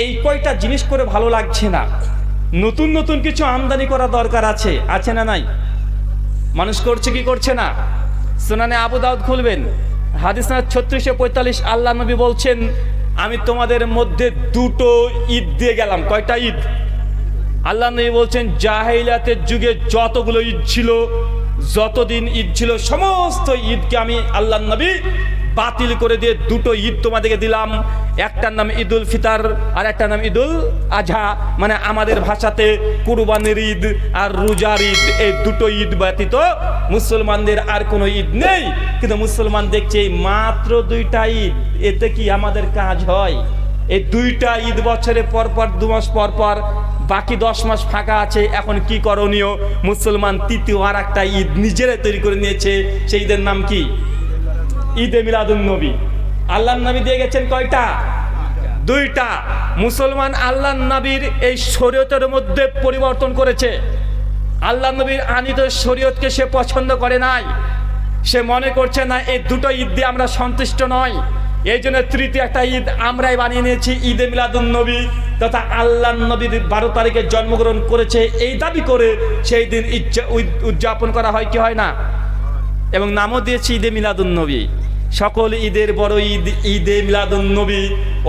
এই কয়টা জিনিস করে ভালো লাগছে না, নতুন নতুন কিছু আমদানি করা দরকার আছে, আছে না নাই? মানুষ করছে কি করছে না? সুনানে আবু দাউদ খুলবেন, হাদিস নাম্বার 3645, আল্লাহ নবী বলছেন, আমি তোমাদের মধ্যে দুটো ঈদ দিয়ে গেলাম। কয়টা ঈদ? আল্লাহ নবী বলছেন, জাহিলিয়াতের যুগে যতগুলো ঈদ ছিল, যতদিন ঈদ ছিল, সমস্ত ঈদকে আমি আল্লাহ নবী বাতিল করে দিয়ে দুটো ঈদ তোমাদেরকে দিলাম। একটার নাম ঈদুল ফিতর আর একটার নাম ঈদুল আজহা, মানে আমাদের ভাষাতে কুরবানির ঈদ আর রোজার ঈদ। এই দুটো ঈদ ব্যতীত মুসলমানদের আর কোনো ঈদ নেই। কিন্তু মুসলমান দেখছে এই মাত্র দুইটা ঈদ, এতে কি আমাদের কাজ হয়? এই দুইটা ঈদ বছরে পর পর, 2 মাস পর পর, বাকি 10 মাস ফাঁকা আছে। এখন কি করণীয়? মুসলমান তৃতীয় আর একটা ঈদ নিজেরাই তৈরি করে নিয়েছে। সেই ঈদের নাম কি? ঈদে মিলাদুন নবী। আল্লাহ নবী দিয়ে গেছেন কয়টা? দুইটা। মুসলমান আল্লাহ নবীর এই শরীয়তের মধ্যে পরিবর্তন করেছে। আল্লাহ নবীর আনিত শরীয়তকে সে পছন্দ করে নাই। সে মনে করছে না এই দুটো ঈদ দিয়ে আমরা সন্তুষ্ট নয়, এই জন্য তৃতীয় একটা ঈদ আমরাই বানিয়ে নিয়েছি, ঈদে মিলাদুন নবী, তথা আল্লাহ নবীর 12 তারিখে জন্মগ্রহণ করেছে এই দাবি করে সেই দিন উদযাপন করা হয় কি হয় না? এবং নামও দিয়েছি ঈদে মিলাদুন নবী। সকল ঈদের বড় ঈদ ঈদে মিলাদুন নবী।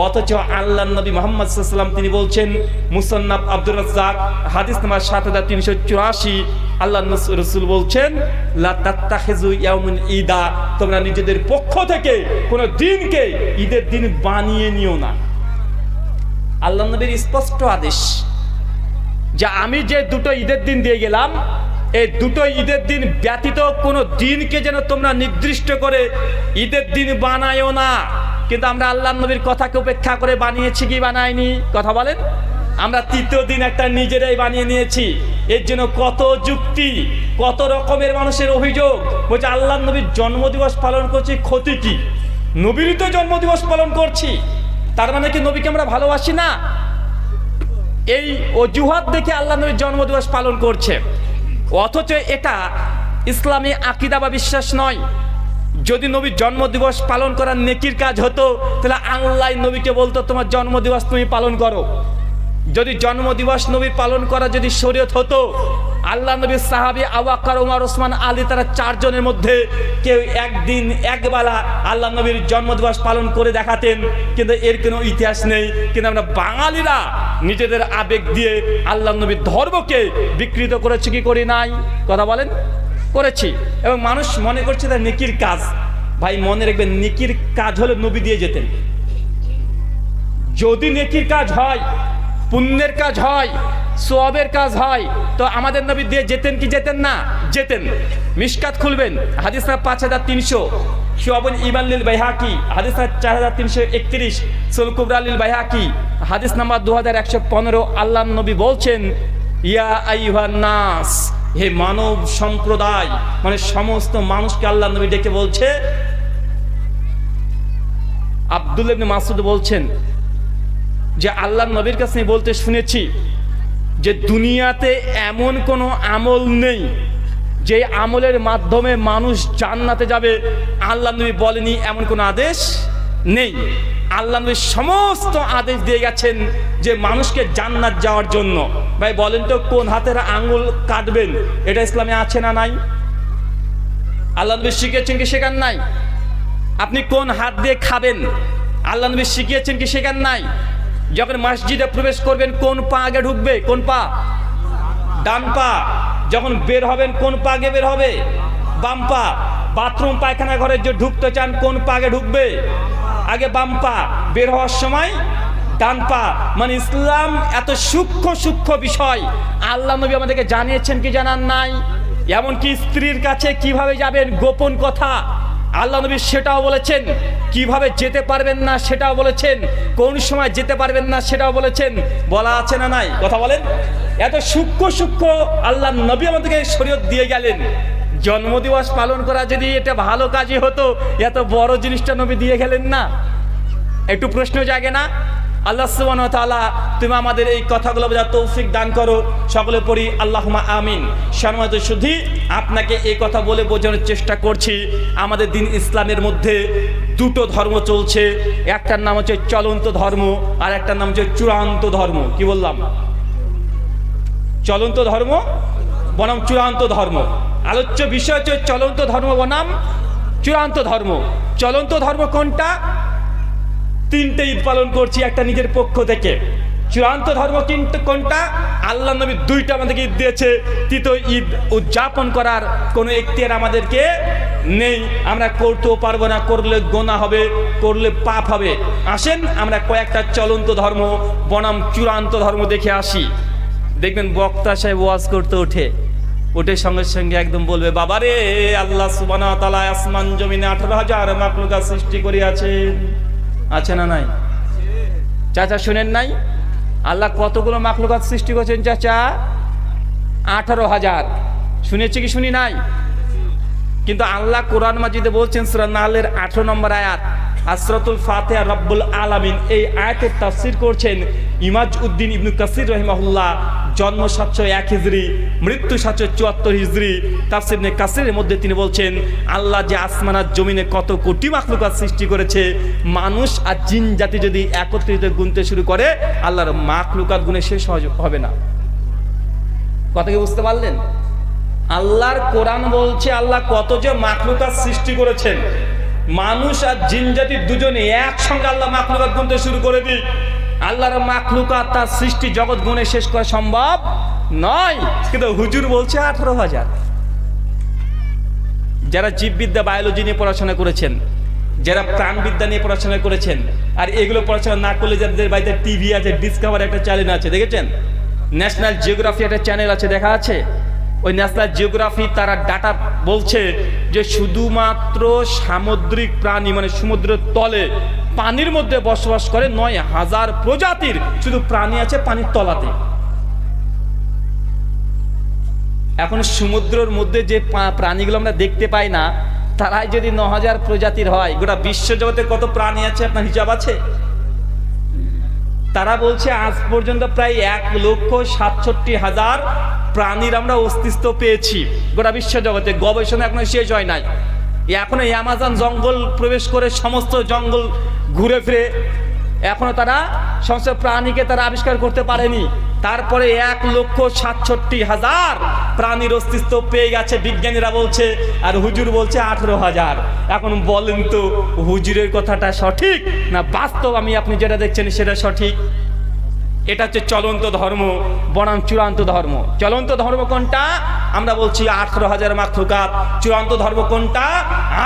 অথচ আল্লাহ নবী মুহাম্মদ সাল্লাল্লাহু আলাইহি ওয়াসাল্লাম তিনি বলছেন, মুসান্নাফ আব্দুর রাজ্জাক হাদিস নাম্বার 7384, আল্লাহ রাসূল বলছেন, লা তাত্তাখিযু ইয়াউমান ঈদা, তোমরা নিজেদের পক্ষ থেকে কোনো দিনকে ঈদের দিন বানিয়ে নিও না। আল্লাহ নবীর স্পষ্ট আদেশ যে আমি যে দুটো ঈদের দিন দিয়ে গেলাম, এই দুটো ঈদের দিন ব্যতীত কোনো দিনকে যেন তোমরা নির্দিষ্ট করে ঈদের দিন বানায়ও না। কিন্তু আমরা আল্লাহ নবীর কথাকে উপেক্ষা করে বানিয়েছি কি বানাইনি? কথা বলেন। আমরা তৃতীয় দিন একটা নিজেরাই বানিয়ে নিয়েছি। এর জন্য কত যুক্তি, কত রকমের মানুষের অভিযোগ। বলছে আল্লাহ নবীর জন্মদিবস পালন করছি, ক্ষতি কি? নবীরই তো জন্মদিবস পালন করছি, তার মানে কি নবীকে আমরা ভালোবাসি না? এই অজুহাত দেখে আল্লাহ নবীর জন্মদিবস পালন করছে। অথচ এটা ইসলামী আকীদা বা বিশ্বাস নয়। যদি নবীর জন্মদিবস পালন করার নেকির কাজ হতো, তাহলে আল্লাহ নবীকে বলতো তোমার জন্মদিবস তুমি পালন করো। যদি জন্মদিবস নবীর পালন করা যদি শরীয়ত হতো, আল্লাহ নবীর সাহাবী আবু বকর, ওমর, ওসমান, আলী, তারা 4 জনের মধ্যে কেউ একদিন একবেলা আল্লাহ নবীর জন্মদিবস পালন করে দেখাতেন। কিন্তু এর কোনো ইতিহাস নেই। কিন্তু আমরা বাঙালিরা নিজেদের আবেগ দিয়ে আল্লাহ নবীর ধর্মকে বিকৃত করেছি কি করি নাই? কথা বলেন। করেছি। এবং মানুষ মনে করছে তার নেকির কাজ। ভাই মনে রাখবেন, নেকির কাজ হলে নবী দিয়ে যেতেন। যদি নেকির কাজ হয়, পুণ্যের কাজ হয়, সওয়াবের কাজ হয়, তো আমাদের নবী দিয়ে যেতেন কি যেতেন না? যেতেন। মিশকাত খুলবেন, হাদিস নাম্বার 5300, শুআবুল ঈমান লিল বাইহাকি হাদিস নাম্বার 4331, সুল কুবরা লিল বাইহাকি হাদিস নাম্বার 2115। আল্লাহ নবী বলছেন, ইয়া আইয়ুহান নাস, হে মানব সম্প্রদায়, মানে সমস্ত মানুষকে আল্লাহ নবী ডেকে বলছে। আব্দুল্লাহ ইবনে মাসউদ বলছেন যে আল্লাহ নবীর কাছে বলতে শুনেছি যে দুনিয়াতে এমন কোনো আমল নেই যে আমলের মাধ্যমে মানুষ জান্নাতে যাবে। আল্লাহ নবী বলেনি এমন কোনো আদেশ নেই। আল্লাহ নবী সমস্ত আদেশ দিয়ে গেছেন যে মানুষকে জান্নাত যাওয়ার জন্য। ভাই বলেন তো, কোন হাতের আঙ্গুল কাটবেন এটা ইসলামে আছে না নাই? আল্লাহ নবী শিখিয়েছেন কি শেখান নাই? আপনি কোন হাত দিয়ে খাবেন আল্লাহ নবী শিখিয়েছেন কি শেখান নাই? যখন মসজিদে প্রবেশ করবেন কোন পা আগে ঢুকবে? কোন পা? ডান পা। যখন বের হবেন কোন পা আগে বের হবে? বাম পা। বাথরুম পায়খানা ঘরে যে ঢুকতে চান কোন পা আগে ঢুকবে? আগে বাম পা। বের হওয়ার সময় ডান পা। মানে ইসলাম এত সূক্ষ্ম সূক্ষ্ম বিষয় আল্লাহ নবী আমাদেরকে জানিয়েছেন কি জানান নাই? এমনকি স্ত্রীর কাছে কিভাবে যাবেন, গোপন কথা আল্লাহ নবী সেটাও বলেছেন। কিভাবে যেতে পারবেন না সেটাও বলেছেন। কোন সময় যেতে পারবেন না সেটাও বলেছেন। বলা আছে না নাই? কথা বলেন। এত সূক্ষ্ম সূক্ষ্ম আল্লাহ নবী আমাদেরকে শরীয়ত দিয়ে গেলেন। জন্মদিবস পালন করা যদি এটা ভালো কাজই হতো, এত বড় জিনিসটা নবী দিয়ে গেলেন না? একটু প্রশ্ন জাগে না? আল্লাহ সুবহানাহু ওয়া তাআলা তুমি আমাদের এই কথাগুলো বোঝার তৌফিক দান করো। সকলে পড়ি আল্লাহুম্মা আমিন। সম্মানিত শুধু আপনাকে এই কথা বলে বোঝানোর চেষ্টা করছি, আমাদের দিন ইসলামের মধ্যে দুটো ধর্ম চলছে। একটার নাম হচ্ছে চলন্ত ধর্ম, আর একটার নাম হচ্ছে চূড়ান্ত ধর্ম। কি বললাম? চলন্ত ধর্ম বনাম চূড়ান্ত ধর্ম। আলোচ্য বিষয় হচ্ছে চলন্ত ধর্ম বনাম চূড়ান্ত ধর্ম। চলন্ত ধর্ম কোনটা? তিনটে ঈদ পালন করছি একটা নিজের পক্ষ থেকে। চূড়ান্ত ধর্ম কিন্তু কোনটা? আল্লাহ নবী দুইটা আমাদেরকে ঈদ দিয়েছে, তৃতীয় ঈদ উদযাপন করার কোনো এখতিয়ার আমাদেরকে নেই। আমরা করতেও পারবো না, করলে গোনা হবে, করলে পাপ হবে। আসেন আমরা কয়েকটা চলন্ত ধর্ম বনাম চূড়ান্ত ধর্ম দেখে আসি। দেখবেন বক্তা সাহেব ওয়াজ করতে উঠে সঙ্গে সঙ্গে একদম বলবে, বাবারে আল্লাহ সুবহানাহু ওয়া তাআলা আসমান জমিনে 18,000 মাখলুকাত সৃষ্টি করিয়াছেন। আছে না নাই? চাচা শুনেন নাই? আল্লাহ কতগুলো মাখলুকাত সৃষ্টি করেছেন চাচা? 18,000। শুনেছি কি শুনি নাই? কিন্তু আল্লাহ কোরআন মাজিদে বলছেন সূরা নাহলের 18 নম্বর আয়াত, আসরাতুল ফাতিহা রব্বুল আলামিন, এই আয়াতের তাফসীর করছেন ইমাজ উদ্দিন ইবনে কাসির রাহিমাহুল্লাহ। জন্ম 701 হিজরি, মৃত্যু 774 হিজরি। তাফসীর ইবনে কাসিরের মধ্যে তিনি বলছেন আল্লাহ যে আসমান আর জমিনে কত কোটি মাখলুকাত সৃষ্টি করেছে, মানুষ আর জিন জাতি যদি একত্রিত গুনতে শুরু করে আল্লাহর মাখলুকাত গুণে শেষ হবে না। কথা কি বুঝতে পারলেন? আল্লাহর কোরআন বলছে আল্লাহ কত যে মাখলুকাত সৃষ্টি করেছেন, মানুষ আর জিন জাতি দুজনে একসঙ্গে আল্লাহ মাখলুকাত গুনতে শুরু করে দিই, আল্লাহর মাখলুকাত তার সৃষ্টি জগৎ গুণে শেষ করা সম্ভব নয়। কিন্তু হুজুর বলছে 18,000। যারা জীববিদ্যা বায়োলজি নিয়ে পড়াশোনা করেছেন, যারা প্রাণবিদ্যা নিয়ে পড়াশোনা করেছেন, আর এগুলো পড়াশোনা না করলে যাদের বাড়িতে টিভি আছে, ডিসকভার একটা চ্যানেল আছে, দেখেছেন? ন্যাশনাল জিওগ্রাফি একটা চ্যানেল আছে, দেখা আছে? ওই ন্যাশনাল জিওগ্রাফি তারা ডাটা বলছে যে শুধুমাত্র সামুদ্রিক প্রাণী, মানে সমুদ্রের তলে পানির মধ্যে বসবাস করে 9,000 প্রজাতির শুধু প্রাণী আছে পানির তলাতে। এখন সমুদ্রের মধ্যে যে প্রাণীগুলো আমরা দেখতে পাই না, তারাই যদি 9,000 প্রজাতির হয়, গোটা বিশ্বজগতে কত প্রাণী আছে আপনার হিসাব আছে? তারা বলছে আজ পর্যন্ত প্রায় 1,67,000 প্রাণীর আমরা অস্তিত্ব পেয়েছি গোটা বিশ্বজগতে। গবেষণা এখনো শেষ হয় নাই। এখনো অ্যামাজন জঙ্গল প্রবেশ করে সমস্ত জঙ্গল ঘুরে ফিরে এখনো তারা সমস্ত প্রাণীকে তারা আবিষ্কার করতে পারেনি। তারপরে 1,67,000 প্রাণীর অস্তিত্ব পেয়ে গেছে বিজ্ঞানীরা বলছে, আর হুজুর বলছে 18,000। এখন বলেন তো হুজুরের কথাটা সঠিক না বাস্তব আমি আপনি যেটা দেখছেন সেটা সঠিক? এটা হচ্ছে চলন্ত ধর্ম বনাম চূড়ান্ত ধর্ম। চলন্ত ধর্ম কোনটা? আমরা বলছি 18,000 মাখলুকাত। চূড়ান্ত ধর্ম কোনটা?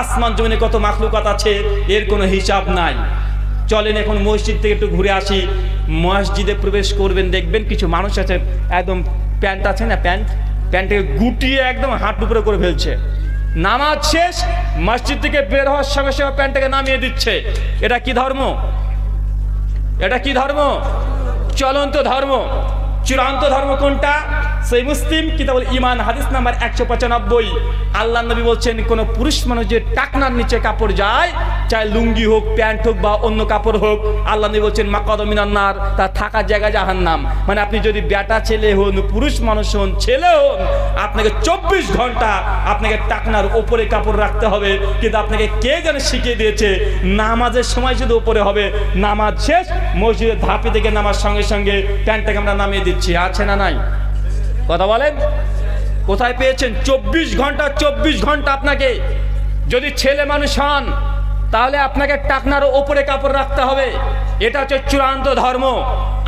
আসমান জমিনে কত মাখলুকাত আছে এর কোনো হিসাব নাই। চলেন এখন মসজিদ থেকে একটু ঘুরে আসি। মসজিদে প্রবেশ করবেন, দেখবেন কিছু মানুষ আছে একদম প্যান্ট আছে না, প্যান্টটাকে গুটিয়ে একদম হাঁটু উপরে করে ফেলছে। নামাজ শেষ, মসজিদ থেকে বের হওয়ার সঙ্গে সঙ্গে প্যান্টটাকে নামিয়ে দিচ্ছে। এটা কি ধর্ম? এটা কি ধর্ম? চলন্ত ধর্ম। চূড়ান্ত ধর্ম কোনটা? সেই মুসলিম কিতাবুল ঈমান হাদিস নাম্বার 195 আল্লাহ নবী বলছেন কোন পুরুষ মানুষ যে টাকনার নিচে কাপড় যায়, চাই লুঙ্গি হোক, প্যান্ট হোক বা অন্য কাপড় হোক, আল্লাহ নবী বলছেন মাকাদ মিনান নার, তার থাকার জায়গা জাহান্নাম। মানে আপনি যদি বেটা ছেলে হন, পুরুষ মানুষ হন, ছেলে হন, আপনাকে 24 ঘন্টা আপনাকে টাকনার ওপরে কাপড় রাখতে হবে। কিন্তু আপনাকে কে যেন শিখিয়ে দিয়েছে নামাজের সময় শুধু ওপরে হবে, নামাজ শেষ মসজিদের ধাপি থেকে নামার সঙ্গে সঙ্গে প্যান্টটাকে আমরা নামিয়ে দিচ্ছি। আছে না নাই? কথা বলেন, কোথায় পেয়েছেন? 24 ঘন্টা আপনাকে, যদি ছেলে মানুষ হন তাহলে আপনাকে টাকনার ওপরে কাপড় রাখতে হবে। এটা হচ্ছে চূড়ান্ত ধর্ম।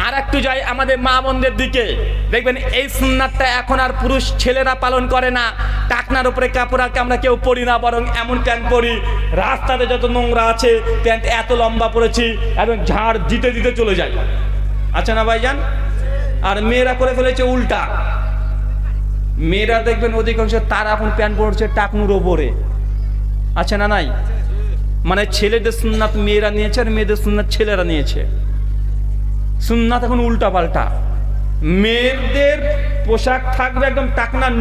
আর একটু যাই আমাদের মা বোনদের দিকে, দেখবেন এই সুন্নাতটা এখন আর পুরুষ ছেলেরা পালন করে না। টাকনার উপরে কাপড় আমরা কেউ পরি না, বরং এমন প্যান্ট পরি, রাস্তাতে যত নোংরা আছে প্যান্ট এত লম্বা পরেছি এবং ঝাড় দিতে দিতে চলে যায়। আচ্ছা না ভাইজান? আর মেয়েরা করে ফেলেছে উল্টা। মেয়েরা দেখবেন অধিকাংশ তারা এখন প্যান্ট পরছে টাকনুর ওপরে। আছে না নাই? মানে ছেলেদের সুন্নাত মেয়েরা নিয়েছে আর মেয়েদের সুন্নাত ছেলেরা নিয়েছে। সুন্নাত এখন উল্টা পাল্টা। মেয়েদের পোশাক থাকবে একদম টাকনার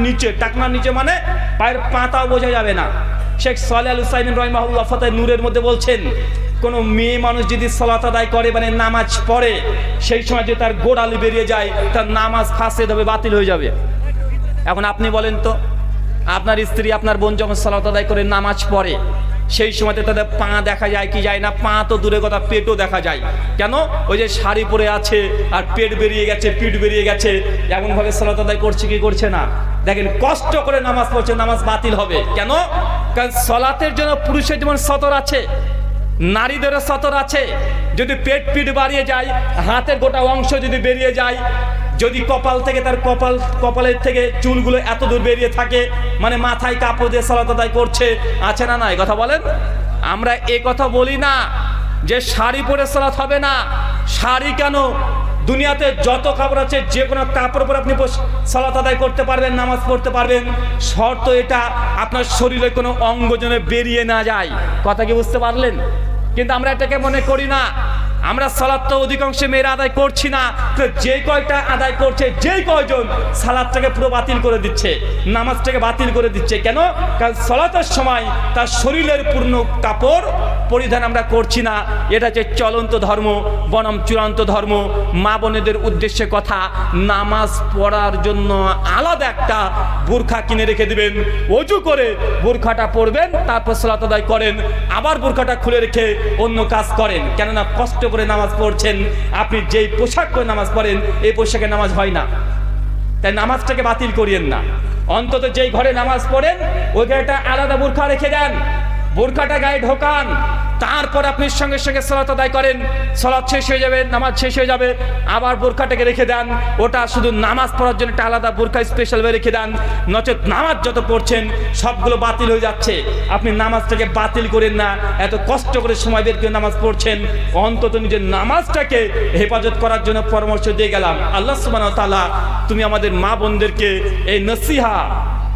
নিচে মানে পায়ের পাতাও বোঝা যাবে না। শেখ সালেহ আল উসাইমিন রাহিমাহুল্লাহ ফাতাহ নূরের মধ্যে বলছেন কোনো মেয়ে মানুষ যদি সালাত আদায় করে মানে নামাজ পড়ে, সেই সময় যদি তার গোড়ালি বেরিয়ে যায়, তার নামাজ ফাসেদ হবে, বাতিল হয়ে যাবে। এখন আপনি বলেন তো, আপনার স্ত্রী আপনার বোন যখন সালাত আদায় করে নামাজ পড়ে, সেই সময়তে তাদের পা দেখা যায় কি যায় না? পা তো দূরে কথা, পেটও দেখা যায়। কেন? ওই যে শাড়ি পরে আছে আর পেট বেরিয়ে গেছে, পিঠ বেরিয়ে গেছে, এমনভাবে সালাত আদায় করছে কি করছে না? দেখেন, কষ্ট করে নামাজ পড়ছে, নামাজ বাতিল হবে। কেন? কারণ সালাতের জন্য পুরুষের যেমন সতর আছে, নারীদেরও সতর আছে। যদি পেট পিঠ বাড়িয়ে যায়, হাতের গোটা অংশ যদি বেরিয়ে যায়, যদি কপাল থেকে তার কপালের থেকে চুলগুলো এত দূর বেরিয়ে থাকে, মানে মাথায় কাপড় দিয়ে সালাত আদায় করছে, আছে না নাই? কথা বলেন। আমরা এ কথা বলি না যে শাড়ি পরে সালাত হবে না। শাড়ি কেন, দুনিয়াতে যত কাপড় আছে যে কোনো কাপড় পরে আপনি সালাত আদায় করতে পারবেন, নামাজ পড়তে পারবেন। শর্ত এটা, আপনার শরীরে কোনো অঙ্গ যেন বেরিয়ে না যায়। কথা কি বুঝতে পারলেন? কিন্তু আমরা এটাকে মনে করি না। আমরা সালাত তো অধিকাংশ মেয়েরা আদায় করছি না, তো যে কয়টা আদায় করছে, যেই কয়জন, সালাতটাকে পুরো বাতিল করে দিচ্ছে, নামাজটাকে বাতিল করে দিচ্ছে। কেন? কারণ সালাতের সময় তার শরীরের পূর্ণ কাপড় পরিধান আমরা করছি না। এটা হচ্ছে চলন্ত ধর্ম, বনম চূড়ান্ত ধর্ম। মা বোনেদের উদ্দেশ্যে কথা, নামাজ পড়ার জন্য আলাদা একটা বোরখা কিনে রেখে দিবেন, অজু করে বোরখাটা পরবেন, তারপর সালাত আদায় করেন, আবার বোরখাটা খুলে রেখে অন্য কাজ করেন। কেননা কষ্ট করে নামাজ পড়ছেন, আপনি যেই পোশাক করে নামাজ পড়েন, এই পোশাকে নামাজ হয় না। তাই নামাজটাকে বাতিল করিয়েন না। অন্তত যেই ঘরে নামাজ পড়েন, ওই ঘরে আলাদা বোরখা রেখে দেন, বোরখাটা গায়ে ঢোকান, তারপর আপনি সঙ্গে সঙ্গে সালাত আদায় করেন। সালাত শেষ হয়ে যাবে, নামাজ শেষ হয়ে যাবে, আবার বোরখাটাকে রেখে দেন। ওটা শুধু নামাজ পড়ার জন্য একটা আলাদা বোরখা স্পেশাল ভাবে রেখে দেন। নচেত নামাজ যত পড়ছেন সবগুলো বাতিল হয়ে যাচ্ছে। আপনি নামাজটাকে বাতিল করেন না। এত কষ্ট করে সময় বের করে নামাজ পড়ছেন, অন্তত নিজের নামাজটাকে হেফাজত করার জন্য পরামর্শ দিয়ে গেলাম। আল্লাহ সুবহানাহু ওয়া তাআলা তুমি আমাদের মা বোনদেরকে এই নসিহা,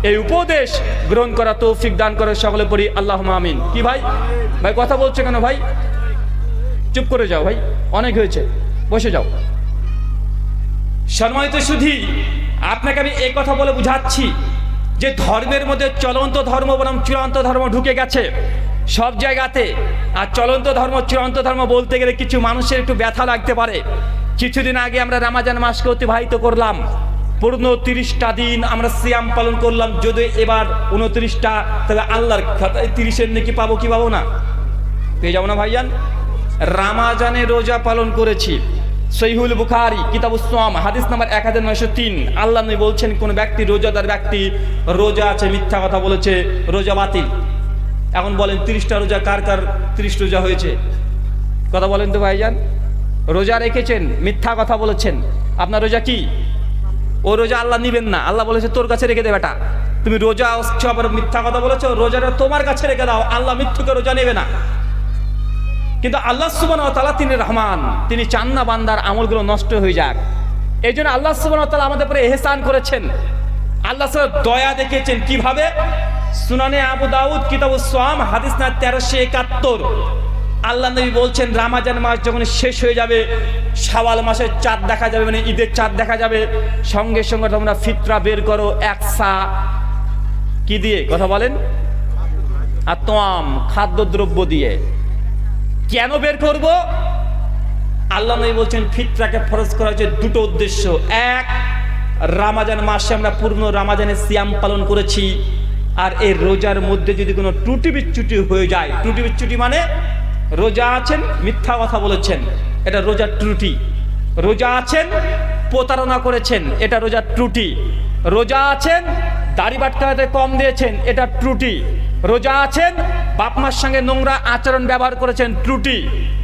এই উপদেশ গ্রহণ করা তৌফিক দান করে। সকলে পড়ি আল্লাহুম্মা আমিন। কি ভাই, ভাই কথা বলছে কেন? ভাই চুপ করে যাও, ভাই অনেক হয়েছে, বসে যাও। সম্মানিত সুধী, আপনাকে আমি এই কথা বলে বুঝাচ্ছি যে ধর্মের মধ্যে চলন্ত ধর্ম বনাম চূড়ান্ত ধর্ম ঢুকে গেছে সব জায়গাতে। আর চলন্ত ধর্ম, চূড়ান্ত ধর্ম বলতে গেলে কিছু মানুষের একটু ব্যথা লাগতে পারে। কিছুদিন আগে আমরা রমজান মাসকে অতিবাহিত করলাম, পূর্ণ 30টা দিন আমরা সিয়াম পালন করলাম। যদি এবার 29টা, তাহলে আল্লাহর খাতায় 30-এর নেকি পাবো কি পাবো না? পেয়ে যাবো না ভাইজান? রমজানে রোজা পালন করেছি। সহিহুল বুখারী কিতাবুস সিয়াম হাদিস নাম্বার 1903, আল্লাহ নবী বলছেন, কোন ব্যক্তি, রোজাদার ব্যক্তি রোজা আছে, মিথ্যা কথা বলেছে, রোজা বাতিল। এখন বলেন 30টা রোজা কার কার 30 রোজা হয়েছে? কথা বলেন তো ভাইজান। রোজা রেখেছেন, মিথ্যা কথা বলেছেন, আপনার রোজা কি? ও রোজা আল্লাহ নিবেন না। আল্লাহ বলেছে তোর কাছে রেখে দে বেটা, তুমি রোজা আসছো আবার মিথ্যা কথা বলেছো, রোজাটা তোমার কাছে রেখে দাও, আল্লাহ মৃত্যুকে রোজা নেবে না। কিন্তু আল্লাহ সুবহানাহু ওয়া তাআলা তিনি রহমান, তিনি চান না বান্দার আমলগুলো নষ্ট হয়ে যাক। এই জন্য আল্লাহ সুবহানাহু ওয়া তাআলা আমাদের উপরে ইহসান করেছেন, আল্লাহ দয়া দেখেছেন। কিভাবে? সুনানে আবু দাউদ কিতাবুস সিয়াম হাদিস নাম্বার 1371, আল্লাহ নবী বলছেন, রমজান মাস যখন শেষ হয়ে যাবে, শাওয়াল মাসের চাঁদ দেখা যাবে, মানে ঈদের চাঁদ দেখা যাবে, সঙ্গে সঙ্গে তোমরা ফিতরা বের করো এক সা। কি দিয়ে? কথা বলেন। আতম, খাদ্যদ্রব্য দিয়ে। কেন বের করব? আল্লাহ নবী বলছেন ফিতরাকে ফরজ করা হয়েছে দুটো উদ্দেশ্য। এক, রমজান মাসে আমরা পূর্ণ রমজানের সিয়াম পালন করেছি, আর এই রোজার মধ্যে যদি কোনো ত্রুটি বিচ্যুতি হয়ে যায়, ত্রুটি বিচ্যুতি মানে রোজা আছেন মিথ্যা কথা বলেছেন, এটা রোজার ত্রুটি। রোজা আছেন প্রতারণা করেছেন, এটা রোজার ত্রুটি। রোজা আছেন দাড়ি বাটখারাতে কম দিয়েছেন, এটা ত্রুটি। রোজা আছেন বাপ মার সঙ্গে নোংরা আচরণ ব্যবহার করেছেন, ত্রুটি।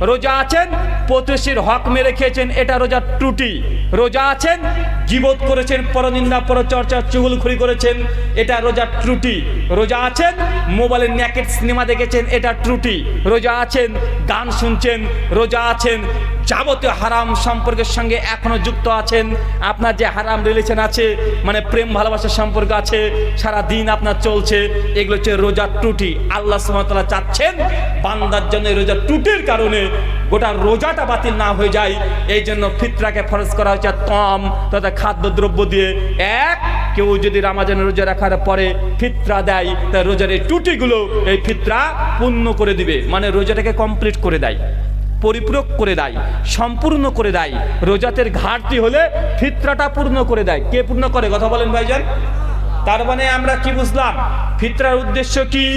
রোজা আছেন প্রতিবেশীর হক মেরে খেয়েছেন, এটা রোজার ত্রুটি। রোজা আছেন গীবত করেছেন, পরনিন্দা পরচর্চা চুগলখড়ি করেছেন, এটা রোজার ত্রুটি। রোজা আছেন মোবাইলে নেকেট সিনেমা দেখেছেন, এটা ত্রুটি। রোজা আছেন গান শুনছেন, রোজা আছেন যাবতীয় হারাম সম্পর্কের সঙ্গে এখনো যুক্ত আছেন। আপনার যে হারাম রিলেশন আছে, মানে প্রেম ভালোবাসার সম্পর্ক আছে, সারা দিন আপনার চলছে, এগুলো হচ্ছে রোজার ত্রুটি। আল্লাহ সুবহানাহু ওয়া তাআলা চাচ্ছেন বান্দার জন্য রোজার ত্রুটির কারণে গোটা রোজাটা বাতিল না হয়ে যায়, এই জন্য ফিতরাকে ফরজ করা হয়েছে তম তথা খাদ্যদ্রব্য দিয়ে। এক, কেউ যদি রমজানের রোজা রাখার পরে ফিতরা দেয়, তার রোজার এই ত্রুটিগুলো এই ফিতরা পূর্ণ করে দিবে, মানে রোজাটাকে কমপ্লিট করে দেয়, পরিপূরক করে দেয়, সম্পূর্ণ করে দেয়। রোজাতের ঘাটতি হলে ফিতরাটা পূর্ণ করে দেয়। কে পূর্ণ করে? কথা বলেন ভাইজান। তার মানে আমরা কি বুঝলাম? ফিতরার উদ্দেশ্য কি?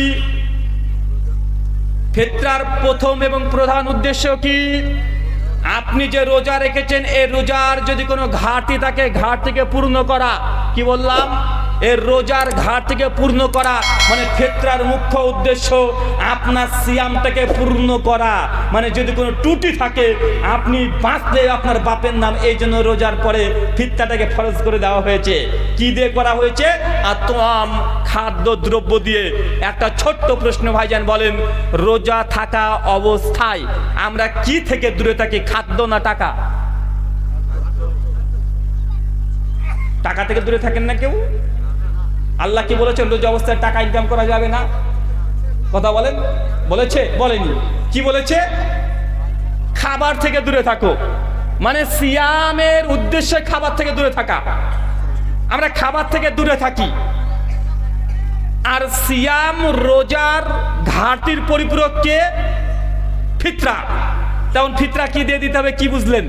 ফিতরার প্রথম এবং প্রধান উদ্দেশ্য কি? আপনি যে রোজা রেখেছেন, এই রোজার যদি কোনো ঘাটতি থাকে, ঘাটতিকে পূর্ণ করা। কি বললাম? এর রোজার ঘাটতিকে পূর্ণ করা, মানে ফিতরার মুখ্য উদ্দেশ্য আপনার সিয়ামটাকে পূর্ণ করা। মানে যদি কোনো ত্রুটি থাকে, আপনি বাঁচলে আপনার বাপের নাম, এই জন্য রোজার পরে ফিতরাটাকে ফরজ করে দেওয়া হয়েছে। কি দিয়ে করা হয়েছে? আতম, খাদ্য দ্রব্য দিয়ে। একটা ছোট্ট প্রশ্ন ভাইজান বলেন, রোজা থাকা অবস্থায় আমরা কি থেকে দূরে থাকি, খাদ্য না টাকা? টাকা থেকে দূরে থাকেন না কেউ? আল্লাহ কি বলেছেন রোজা অবস্থায় টাকা ইনকাম করা যাবে না? কথা বলেন। বলেছে? বলেনি। কি বলেছে? খাবার থেকে দূরে থাকো। মানে সিয়ামের উদ্দেশ্যে খাবার থেকে দূরে থাকা। আমরা খাবার থেকে দূরে থাকি। আর সিয়াম, রোজার ঘাটতির পরিপূরক কে? ফিতরা। তেমন ফিতরা কি দিয়ে দিতে হবে? কি বুঝলেন?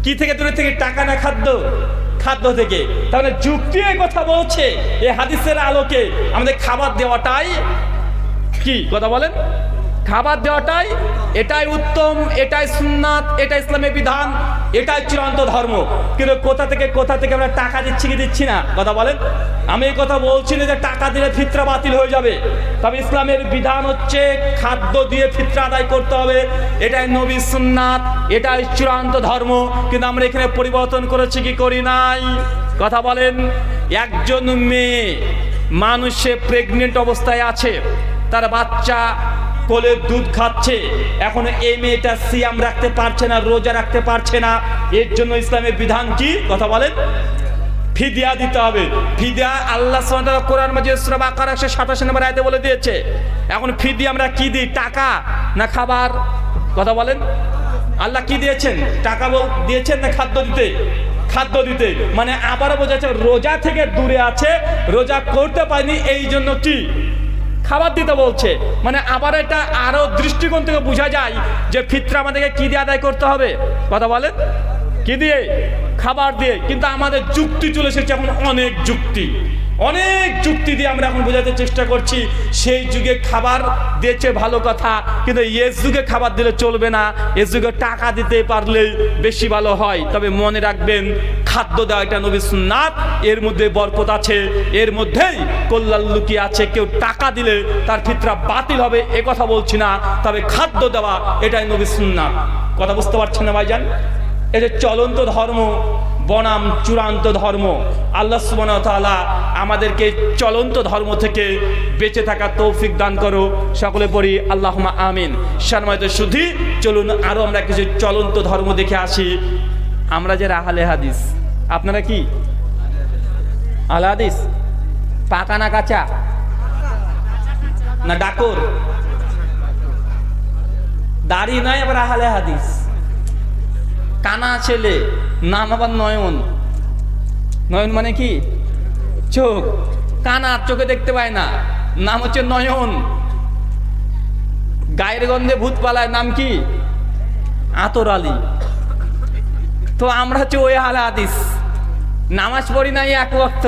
কি থেকে দূরে থেকে? টাকা না খাদ্য? খাদ্য থেকে। তাহলে যুক্তি কথা বলছে এই হাদিসের আলোকে আমাদের খাবার দেওয়াটাই কি? কথা বলেন। খাবার দেওয়াটাই এটাই উত্তম, এটাই সুন্নাত, এটা ইসলামের বিধান, এটাই চূড়ান্ত ধর্ম। কিন্তু কোথা থেকে আমরা টাকা দিচ্ছি কি দিচ্ছি না? কথা বলেন। আমি এই কথা বলছি না যে টাকা দিলে ফিতরা বাতিল হয়ে যাবে। তবে ইসলামের বিধান হচ্ছে খাদ্য দিয়ে ফিতরা আদায় করতে হবে। এটাই নবী সুন্নাত, এটাই চূড়ান্ত ধর্ম। কিন্তু আমরা এখানে পরিবর্তন করেছি কি করি নাই? কথা বলেন। একজন মেয়ে মানুষে প্রেগনেন্ট অবস্থায় আছে, তার বাচ্চা কোলের দুধ খাচ্ছে, এখন এই মেয়েটা সিয়াম রাখতে পারছে না, রোজা রাখতে পারছে না। এর জন্য ইসলামের বিধান কি? কথা বলেন। ফিদিয়া দিতে হবে। ফিদিয়া আল্লাহ সুবহানাহু ওয়া তাআলা কোরআন মাজিদ সূরা বাকারা 187 নম্বর আয়াতে বলে দিয়েছে। এখন ফিদিয়া আমরা কি দিই? টাকা না খাবার? কথা বলেন। আল্লাহ কি দিয়েছেন? টাকা দিয়েছেন না খাদ্য দিতে? খাদ্য দিতে। মানে আবারও বোঝাচ্ছে রোজা থেকে দূরে আছে, রোজা করতে পারেনি, এই জন্য কি খাবার দিতে বলছে। মানে আবার এটা আরো দৃষ্টিকোণ থেকে বোঝা যায় যে ফিতরা আমাদেরকে কি দিয়ে আদায় করতে হবে? কথা বলেন। কি দিয়ে? খাবার দিয়ে। কিন্তু আমাদের যুক্তি চলে এসেছে এখন, অনেক যুক্তি দিয়ে আমরা এখন বোঝাতে চেষ্টা করছি সেই যুগে খাবার দিয়েছে ভালো কথা, কিন্তু এ যুগে খাবার দিলে চলবে না, এ যুগে টাকা দিতে পারলে বেশি ভালো হয়। তবে মনে রাখবেন, খাদ্য দেওয়া এটা নবীর সুন্নাত, এর মধ্যে বরকত আছে, এর মধ্যেই কল্যাণ লুকিয়ে আছে। কেউ টাকা দিলে তার ফিতরা বাতিল হবে এ কথা বলছি না, তবে খাদ্য দেওয়া এটাই নবীর সুন্নাত। কথা বুঝতে পারছেন না ভাইজান? এই যে চলন্ত ধর্ম বনাম চূড়ান্ত ধর্ম, আল্লাহ সুবহানাহু ওয়া তাআলা আমাদেরকে চলন্ত ধর্ম থেকে বেঁচে থাকার তৌফিক দান করো। সকলে পড়ি আল্লাহুম্মা আমিন। সম্মানিত সুধী, চলুন আরো আমরা কিছু চলন্ত ধর্ম দেখে আসি। আমরা যে আহলে হাদিস, আপনারা কি আহলে হাদিস? পাকা না কাঁচা না ডাকর? দাড়ি নাই আবার আহলে হাদিস। কানা ছেলে, নাম আবার নয়ন। নয়ন মানে কি? চোখ। কানা, চোখে দেখতে পায় না, নাম হচ্ছে নয়ন। গায়ের গন্ধে ভূত পালায়, নাম কি? আতর আলী। তো আমরা হচ্ছে ওই আহলে হাদিস। নামাজ পড়ি না এক ওয়াক্ত,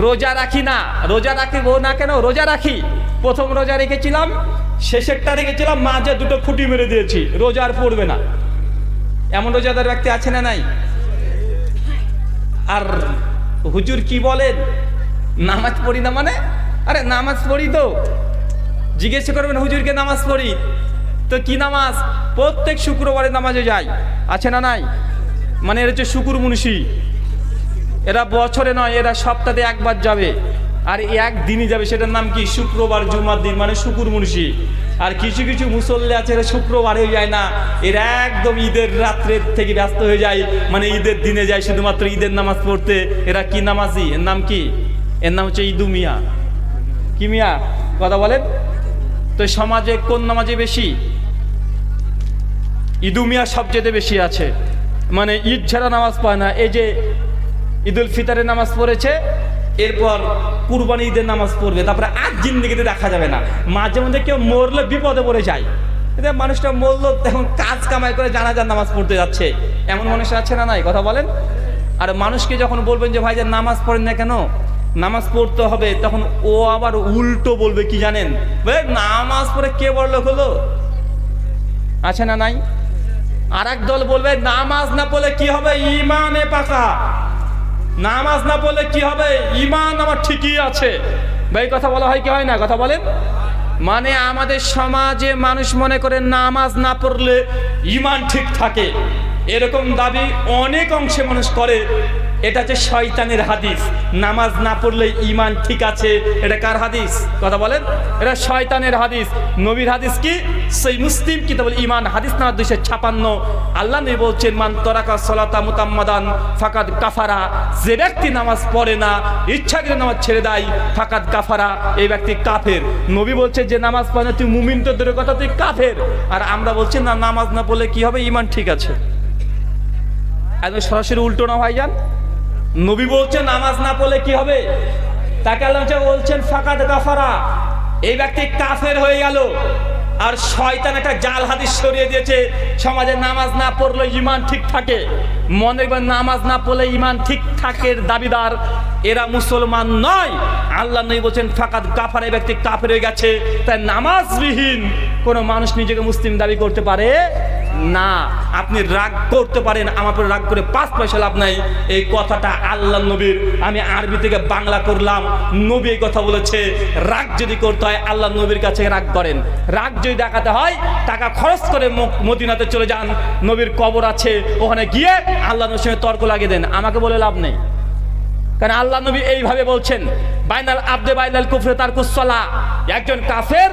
রোজা রাখি না। রোজা রাখিব না কেন? রোজা রাখি। প্রথম রোজা রেখেছিলাম, শেষেরটা রেখেছিলাম, মাঝে দুটো খুঁটি মেরে দিয়েছি, রোজা আর পড়বে না। এমন রোজাদার ব্যক্তি আছে না নাই? আর হুজুর কি বলেন নামাজ পড়ি না মানে? আরে নামাজ পড়ি তো। জিজ্ঞেস করবেন হুজুরকে নামাজ পড়ি তো কি নামাজ? প্রত্যেক শুক্রবারে নামাজে যাই, আছে না নাই? মানে এরা হচ্ছে শুকুর মুন্সি। এরা বছরে নয়, এরা সপ্তাহে একবার যাবে, আর একদিনই যাবে, সেটার নাম কি? শুক্রবার, জুমার দিন, মানে শুকুর মুন্সি। আর কিছু কিছু মুসল্লি আছে এরা শুক্রবারে যায় না, এরা একদম ঈদের রাত্রের থেকে ব্যস্ত হয়ে যায়, মানে ঈদের দিনে যায় শুধুমাত্র ঈদের নামাজ পড়তে। এরা কি নামাজি? এর নাম কি? এর নাম হচ্ছে ইদু মিয়া। কি মিয়া? কথা বলেন তো। সমাজে কোন নামাজে বেশি? ইদু মিয়া সবচেয়ে বেশি আছে। মানে ঈদ ছাড়া নামাজ পায় না। ঈদুল ফিতরের নামাজ পড়েছে, এরপর কুরবানি ঈদের নামাজ পড়বে, তারপরে আর জিন্দেগিতে দেখা যাবে না। মাঝে মধ্যে কেউ মরলে বিপদে পড়ে যায়, মানুষটা মরলো এখন কাজ কামাই করে জানাজার নামাজ পড়তে যাচ্ছে, এমন মানুষ আছে না নাই? কথা বলেন। আর মানুষকে যখন বলবেন যে ভাই যে নামাজ পড়েন না কেন, নামাজ পড়তে হবে, তখন ও আবার উল্টো বলবে কি জানেন? নামাজ পড়ে কে বড় লোক হলো? আছে না নাই? আর এক দল বলবে নামাজ না পড়লে কি হবে? ইমানে পাকা। নামাজ না পড়লে কি হবে? ইমান আমার ঠিকই আছে। ভাই কথা বলা হয় কি হয় না? কথা বলেন। মানে আমাদের সমাজে মানুষ মনে করে নামাজ না পড়লে ইমান ঠিক থাকে, এরকম দাবি অনেক অংশে মানুষ করে। এটা হচ্ছে শয়তানের হাদিস। নামাজ না পড়লে ইমান ঠিক আছে, এটা কার হাদিস? কথা বলেন। এটা শয়তানের হাদিস। নবীর হাদিস কি? সেই মুসলিম কিতাবুল ঈমান হাদিস না 256। আল্লাহ নবী বলছেন মান তারাকা সালাতা মুতাম্মাদান ফাকাদ কাফারা, যে ব্যক্তি নামাজ পড়ে না, ইচ্ছাকৃত নামাজ ছেড়ে দেয়, ফাকাদ কাফারা, এই ব্যক্তি কাফের। নবী বলছে যে নামাজ পড়ে না তুই মুমিন, তো দূরের কথা তুই কাফের। আর আমরা বলছি না, নামাজ না পড়লে কি হবে? ইমান ঠিক আছে। একদম সরাসরি উল্টো না ভাইজান। নবী বলছেন নামাজ না পড়লে কি হবে? তাকে আল্লাহ বলছেন ফাকাদ কাফারা, এই ব্যক্তি কাফের হয়ে গেল। আর শয়তান একটা জাল হাদিস সরিয়ে দিয়েছে, সমাজে নামাজ না পড়লে ঈমান ঠিক থাকে। মনে রাখবেন, নামাজ না পড়লে ঈমান ঠিক থাকের দাবিদার এরা মুসলমান নয়। আল্লাহ নবী বলছেন ফাকাদ কাফারা, এই ব্যক্তি কাফের হয়ে গেছে। তাই নামাজবিহীন কোনো মানুষ নিজেকে মুসলিম দাবি করতে পারে না। আপনি রাগ করতে পারেন, আমার উপরে রাগ করে 5 পয়সা লাভ নাই। এই কথাটা আল্লাহ নবীর, আমি আরবি থেকে বাংলা করলাম। নবী এই কথা বলেছে, রাগ যদি করতে হয় আল্লাহ নবীর কাছে রাগ করেন। রাগ যদি দেখাতে হয় টাকা খরচ করে মদিনাতে চলে যান, নবীর কবর আছে, ওখানে গিয়ে আল্লাহ নবীর সঙ্গে তর্ক লাগিয়ে দেন। আমাকে বলে লাভ নেই, কারণ আল্লাহ নবী এইভাবে বলছেন বাইনাল আবদে বাইনাল কুফরে তারকুস সালাহ, একজন কাফের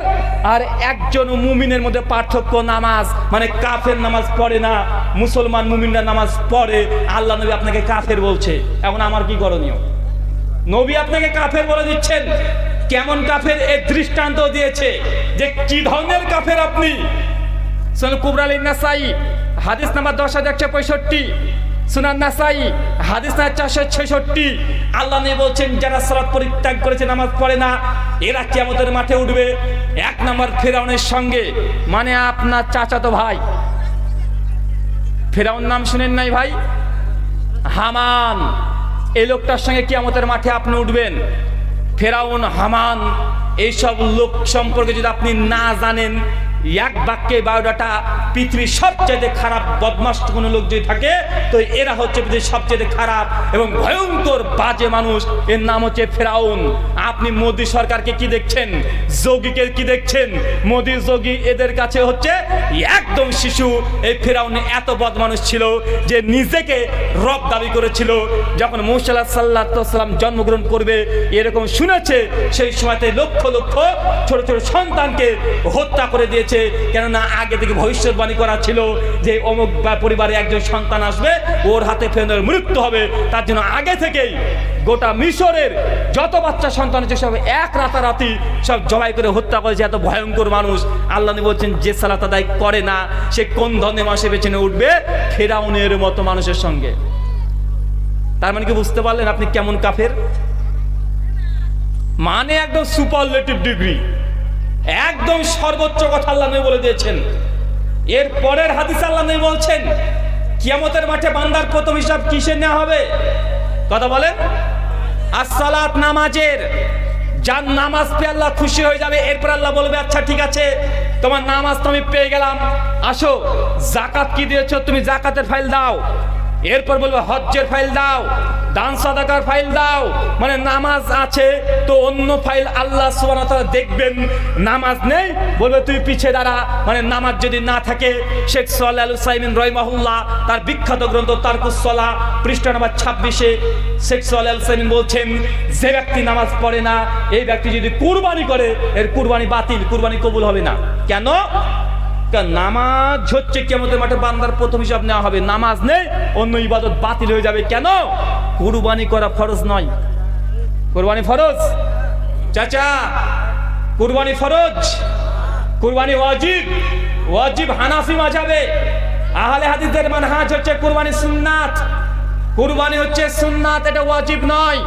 আর একজন মুমিনের মধ্যে পার্থক্য নামাজ। মানে কাফের নামাজ পড়ে না, মুসলমান মুমিনরা নামাজ পড়ে। আল্লাহ নবী আপনাকে কাফের বলছে, এখন আমার কি করণীয়? নবী আপনাকে কাফের বলে দিচ্ছেন। কেমন কাফের এর দৃষ্টান্ত দিয়েছে যে কি ধরনের কাফের আপনি। সুনান কুবরা লিন-নাসাই হাদিস নাম্বার 10165, সুনান নাসাই হাদিস নাম্বার 466। আল্লাহ নবী বলছেন যারা সালাত পরিত্যাগ করেছে, নামাজ পড়ে না, এরা কিয়ামতের মাঠে উঠবে 1 নম্বর ফেরাউনের সঙ্গে। মানে আপনার চাচাতো ভাই ফেরাউন, নাম শুনেন নাই ভাই? হামান, এই লোকটার সঙ্গে কিয়ামতের মাঠে আপনি উঠবেন। ফেরাউন, হামান, এইসব লোক সম্পর্কে যদি আপনি না জানেন, এক বাক্যে বায়োডাটা, পৃথিবীর সবচেয়ে খারাপ বদমাশ কোনো লোক যদি থাকে তো এরা হচ্ছে পৃথিবীর সবচেয়ে খারাপ এবং ভয়ঙ্কর বাজে মানুষ। এর নাম হচ্ছে ফেরাউন। আপনি মোদী সরকারকে কি দেখছেন, যোগীকে কি দেখছেন? মোদী যোগী এদের কাছে হচ্ছে একদম শিশু। এই ফেরাউন এত বদমানুষ ছিল যে নিজেকে রব দাবি করেছিল। যখন মুসা সাল্লাল্লাহু আলাইহি ওয়াসাল্লাম জন্মগ্রহণ করবে এরকম শুনেছে, সেই সময়তে লক্ষ লক্ষ ছোট ছোট সন্তানকে হত্যা করে দিয়েছে। কেননা আগে থেকে ভবিষ্যৎবাণী করা ছিল যে অমুক পরিবারে একজন সন্তান আসবে, ওর হাতে ফেরাউনের মৃত্যু হবে। তার জন্য আগে থেকেই গোটা মিশরের যত বাচ্চা সন্তান আছে সব এক রাতারাতি সব জবাই করে হত্যা করেছে। এত ভয়ঙ্কর মানুষ। আল্লাহ নবী বলছেন যে সালাত আদায় করে না সে কোন ধরনের মানুষের পেছনে উঠবে? ফেরাউনের মতো মানুষের সঙ্গে। তার মানে কি বুঝতে পারলেন আপনি কেমন কাফের? মানে একদম সুপারলেটিভ ডিগ্রি, একদম সর্বোচ্চ কথা আল্লাহ নবী বলে দিয়েছেন। এর পরের হাদিস আল্লাহ নবী বলছেন কিয়ামতের মাঠে বান্দার প্রথম হিসাব কিসের নেওয়া হবে? কথা বলেন। as-সালাত, নামাজের। যার নামাজ পেয়ে আল্লাহ খুশি হয়ে যাবে, এরপর আল্লাহ বলবে আচ্ছা ঠিক আছে তোমার নামাজ তো আমি পেয়ে গেলাম, আসো যাকাত কি দিয়েছো তুমি যাকাতের ফাইল দাও। এরপর বলবে হজ্জের ফাইল দাও, দান সাদাকার ফাইল দাও। মানে নামাজ আছে তো অন্য ফাইল আল্লাহ সুবহানাহু ওয়া তাআলা দেখবেন। নামাজ নেই বলবে তুই পিছে দাঁড়া। মানে নামাজ যদি না থাকে, শেখ সালেহ আল উসাইমিন রাহিমাহুল্লাহ তার বিখ্যাত গ্রন্থ তারকুস সালাহ পৃষ্ঠা নম্বর 26-এ শেখ সালেহ আল উসাইমিন বলছেন যে ব্যক্তি নামাজ পড়ে না এই ব্যক্তি যদি কুরবানি করে এর কুরবানি বাতিল, কুরবানি কবুল হবে না। কেন? নামাজ হচ্ছে কিয়ামতের মাঠে বান্দার প্রথম হিসাব নেওয়া হবে। নামাজ নেই অন্য ইবাদত বাতিল হয়ে যাবে। কেন? কুরবানি করা ফরজ নয়। কুরবানি ফরজ চাচা, কুরবানি ফরজ, কুরবানি ওয়াজিব। ওয়াজিব হানাফি মাযহাবে, আহলে হাদিসের মানহাজ হচ্ছে কুরবানি সুন্নাত। কুরবানি হচ্ছে সুন্নাত, এটা ওয়াজিব নয়।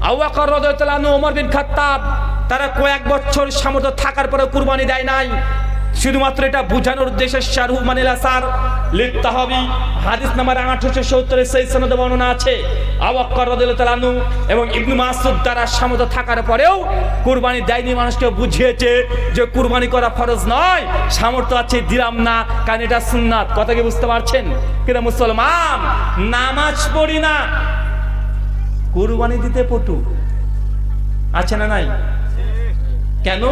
আবু বকর রাদিয়াল্লাহু আনহু, ওমর বিন খাত্তাব, তারা কয়েক বছর সামর্থ্য থাকার পরেও কুরবানি দেয় নাই। শুধুমাত্র এটা বোঝানোর উদ্দেশ্যে শারহু মানিল আসার লিত্তাহাবি হাদিস নাম্বার 870 এর সেই সনদে বর্ণনা আছে, আবু বকর রাদিয়াল্লাহু আনহু এবং ইবনে মাসউদ তারা সামর্থ্য থাকার পরেও কুরবানি দেয়নি। মানুষকে বুঝিয়েছে যে কুরবানি করা ফরজ নয়, সামর্থ্য আছে দিলাম না, কারণ এটা সুন্নাত। কথা কি বুঝতে পারছেন? কিন্তু মুসলমান নামাজ পড়ি না, কুরবানি দিতে পটু আছে না নাই? কেন?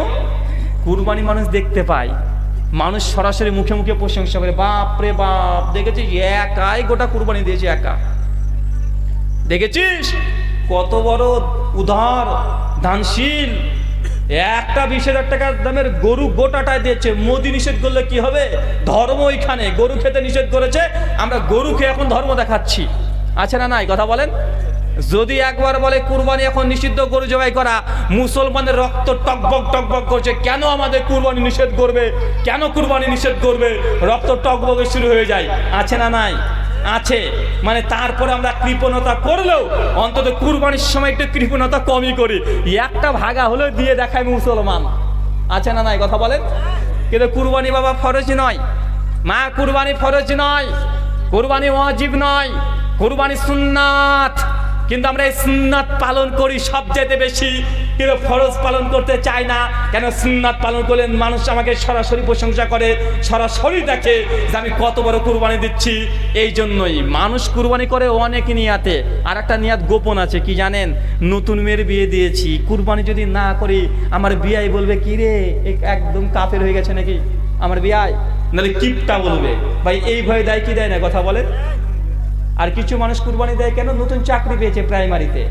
কুরবানি মানুষ দেখতে পায়, মানুষ সরাসরি মুখে মুখে প্রশংসা করে, বাপ রে বাপ, দেখেছিস একাই গোটা কুরবানি দিয়েছে, একা। দেখেছিস কত বড় উদার দানশীল, একটা 20,000 টাকার দামের গরু গোটাটায় দিয়েছে। মোদি নিষেধ করলে কি হবে? ধর্ম ওইখানে, গরু খেতে নিষেধ করেছে, আমরা গরু খেয়ে এখন ধর্ম দেখাচ্ছি। আছে না নাই? কথা বলেন। যদি একবার বলে কুরবানি এখন নিষিদ্ধ, গরু জবাই করা, মুসলমানের রক্ত টকবক টকবক করছে, কেন আমাদের কুরবানি নিষেধ করবে, কেন কুরবানি নিষেধ করবে, রক্ত টকবকে শুরু হয়ে যায়। আছে না নাই? আছে। মানে তারপরে আমরা কৃপণতা করলেও অন্তত কুরবানির সময় একটু কৃপণতা কমই করি, একটা ভাগা হলেও দিয়ে দেখায় মুসলমান। আছে না নাই? কথা বলেন। কিন্তু কুরবানি বাবা ফরজ নয়, মা কুরবানি ফরজ নয়, কুরবানি ওয়াজিব নয়, কুরবানি সুন্নাত। কিন্তু আমরা এই সুন্নাত পালন করি সবচেয়ে বেশি, কিন্তু ফরজ পালন করতে চাই না। কেন? সুন্নাত পালন করলে মানুষ আমাকে সরাসরি প্রশংসা করে, সরাসরি দেখে যে আমি কত বড় কুরবানি দিচ্ছি। এই জন্যই মানুষ কুরবানি করে অনেক নিয়াতে। আর একটা নিয়াত গোপন আছে, কি জানেন? নতুন মেয়ের বিয়ে দিয়েছি, কুরবানি যদি না করি আমার বিয়াই বলবে কি রে একদম কাফের হয়ে গেছে নাকি আমার বিয়াই, নাহলে কিপটা বলবে। ভাই এই ভয়ে দেয় কি দেয় না? কথা বলেন। আর কিছু মানুষ কুরবানি দেয় কেন? নতুন চাকরি পেয়েছে প্রাইমারিতে,